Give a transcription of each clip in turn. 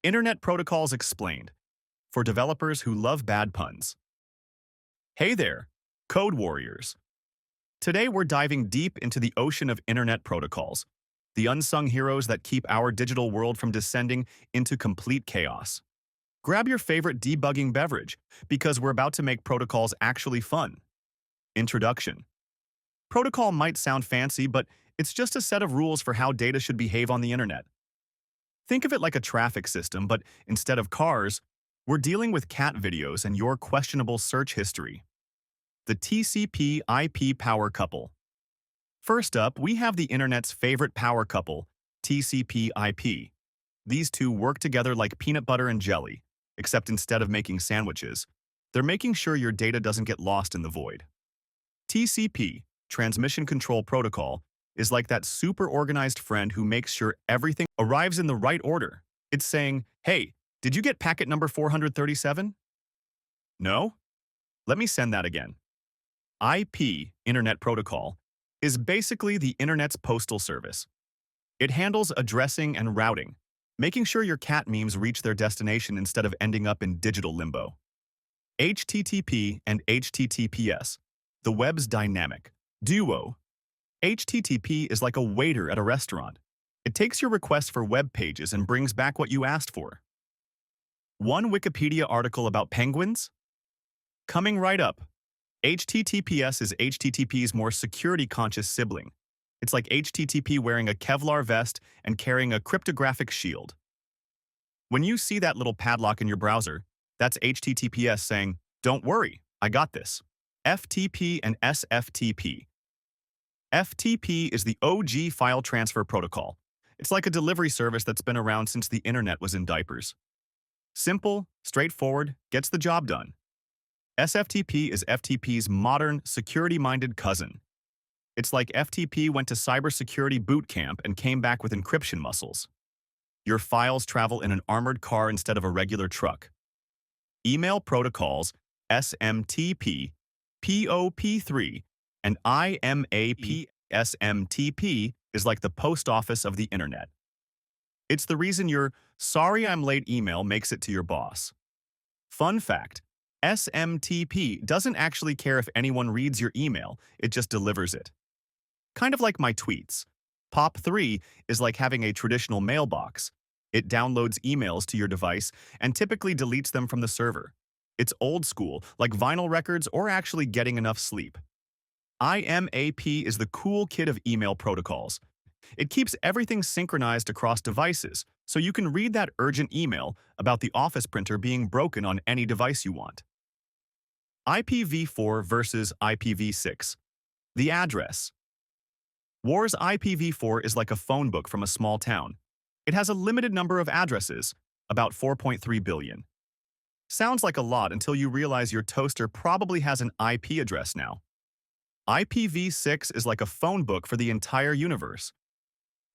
Internet Protocols Explained, for developers who love bad puns. Hey there, code warriors. Today we're diving deep into the ocean of Internet protocols, the unsung heroes that keep our digital world from descending into complete chaos. Grab your favorite debugging beverage, because we're about to make protocols actually fun. Introduction. Protocol might sound fancy, but it's just a set of rules for how data should behave on the Internet. Think of it like a traffic system, but instead of cars, we're dealing with cat videos and your questionable search history. The TCP/IP power couple. First up, we have the Internet's favorite power couple, TCP/IP. These two work together like peanut butter and jelly, except instead of making sandwiches, they're making sure your data doesn't get lost in the void. TCP, Transmission Control Protocol, is like that super organized friend who makes sure everything arrives in the right order. It's saying, hey, did you get packet number 437? No? Let me send that again. IP, Internet Protocol, is basically the Internet's postal service. It handles addressing and routing, making sure your cat memes reach their destination instead of ending up in digital limbo. HTTP and HTTPS, the web's dynamic duo. HTTP is like a waiter at a restaurant. It takes your request for web pages and brings back what you asked for. One Wikipedia article about penguins? Coming right up. HTTPS is HTTP's more security-conscious sibling. It's like HTTP wearing a Kevlar vest and carrying a cryptographic shield. When you see that little padlock in your browser, that's HTTPS saying, don't worry, I got this. FTP and SFTP. FTP is the OG file transfer protocol. It's like a delivery service that's been around since the Internet was in diapers. Simple, straightforward, gets the job done. SFTP is FTP's modern, security-minded cousin. It's like FTP went to cybersecurity boot camp and came back with encryption muscles. Your files travel in an armored car instead of a regular truck. Email protocols, SMTP, POP3, and IMAP, SMTP, is like the post office of the Internet. It's the reason your "sorry I'm late" email makes it to your boss. Fun fact, SMTP doesn't actually care if anyone reads your email, it just delivers it. Kind of like my tweets. POP3 is like having a traditional mailbox. It downloads emails to your device and typically deletes them from the server. It's old school, like vinyl records or actually getting enough sleep. IMAP is the cool kid of email protocols. It keeps everything synchronized across devices, so you can read that urgent email about the office printer being broken on any device you want. IPv4 versus IPv6. The address. War's IPv4 is like a phone book from a small town. It has a limited number of addresses, about 4.3 billion. Sounds like a lot until you realize your toaster probably has an IP address now. IPv6 is like a phone book for the entire universe.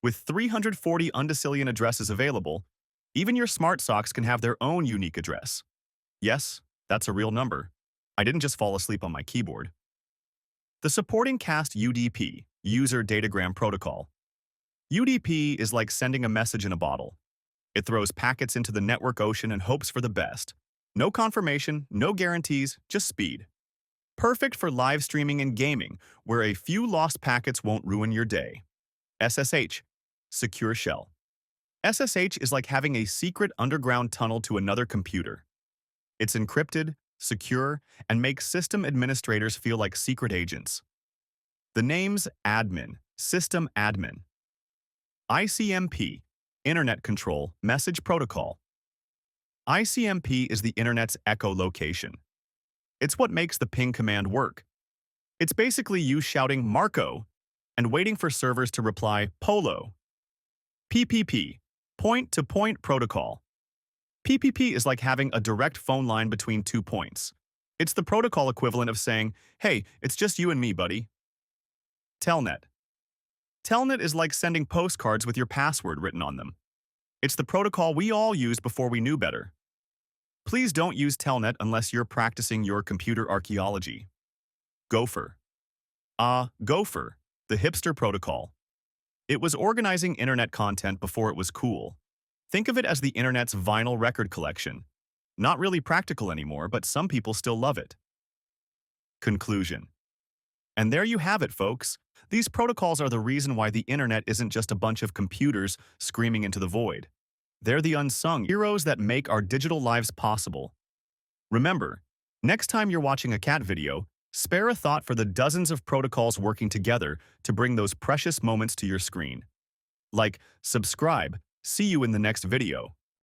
With 340 undecillion addresses available, even your smart socks can have their own unique address. Yes, that's a real number. I didn't just fall asleep on my keyboard. The supporting cast UDP, User Datagram Protocol. UDP is like sending a message in a bottle. It throws packets into the network ocean and hopes for the best. No confirmation, no guarantees, just speed. Perfect for live streaming and gaming, where a few lost packets won't ruin your day. SSH, Secure Shell. SSH is like having a secret underground tunnel to another computer. It's encrypted, secure, and makes system administrators feel like secret agents. The name's admin, system admin. ICMP, Internet Control Message Protocol. ICMP is the Internet's echolocation. It's what makes the ping command work. It's basically you shouting Marco and waiting for servers to reply Polo. PPP, Point-to-Point Protocol. PPP is like having a direct phone line between 2 points. It's the protocol equivalent of saying, hey, it's just you and me, buddy. Telnet. Telnet is like sending postcards with your password written on them. It's the protocol we all used before we knew better. Please don't use Telnet unless you're practicing your computer archaeology. Gopher. Gopher, the hipster protocol. It was organizing internet content before it was cool. Think of it as the internet's vinyl record collection. Not really practical anymore, but some people still love it. Conclusion. And there you have it, folks. These protocols are the reason why the internet isn't just a bunch of computers screaming into the void. They're the unsung heroes that make our digital lives possible. Remember, next time you're watching a cat video, spare a thought for the dozens of protocols working together to bring those precious moments to your screen. Like, subscribe. See you in the next video.